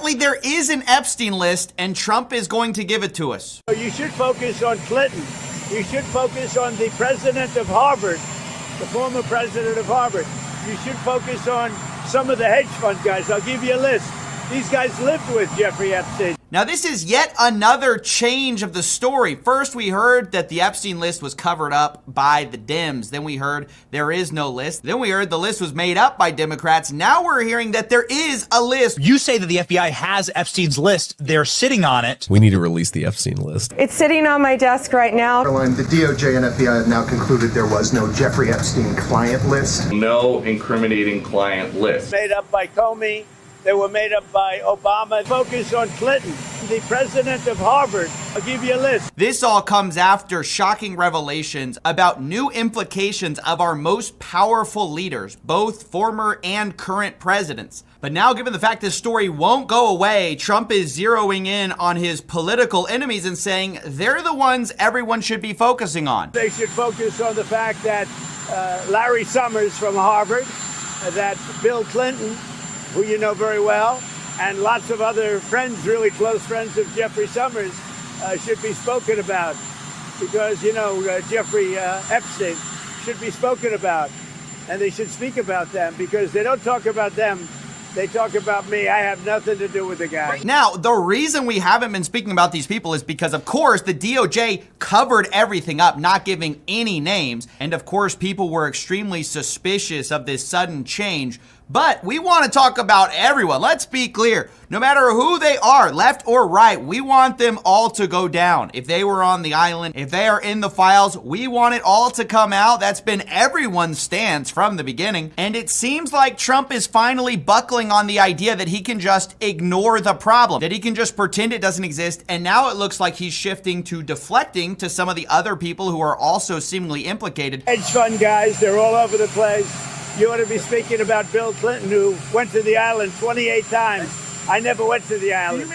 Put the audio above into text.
apparently there is an Epstein list, and Trump is going to give it to us. You should focus on Clinton. You should focus on the president of Harvard, the former president of Harvard. You should focus on some of the hedge fund guys. I'll give you a list. These guys lived with Jeffrey Epstein. Now, this is yet another change of the story. First, we heard that the Epstein list was covered up by the Dems. Then we heard there is no list. Then we heard the list was made up by Democrats. Now we're hearing that there is a list. You say that the FBI has Epstein's list. They're sitting on it. We need to release the Epstein list. It's sitting on my desk right now. The DOJ and FBI have now concluded there was no Jeffrey Epstein client list. No incriminating client list. Made up by Comey. They were made up by Obama. Focus on Clinton, the president of Harvard. I'll give you a list. This all comes after shocking revelations about new implications of our most powerful leaders, both former and current presidents. But now, given the fact this story won't go away, Trump is zeroing in on his political enemies and saying they're the ones everyone should be focusing on. They should focus on the fact that Larry Summers from Harvard, that Bill Clinton, who you know very well, and lots of other friends, really close friends of Jeffrey Summers, should be spoken about. Because, Jeffrey Epstein should be spoken about. And they should speak about them, because they don't talk about them. They talk about me. I have nothing to do with the guy. Now, the reason we haven't been speaking about these people is because, of course, the DOJ covered everything up, not giving any names. And, of course, people were extremely suspicious of this sudden change. But we want to talk about everyone. Let's be clear. No matter who they are, left or right, we want them all to go down. If they were on the island, if they are in the files, we want it all to come out. That's been everyone's stance from the beginning. And it seems like Trump is finally buckling on the idea that he can just ignore the problem, that he can just pretend it doesn't exist. And now it looks like he's shifting to deflecting to some of the other people who are also seemingly implicated. Hedge fund guys, they're all over the place. You ought to be speaking about Bill Clinton, who went to the island 28 times. I never went to the island.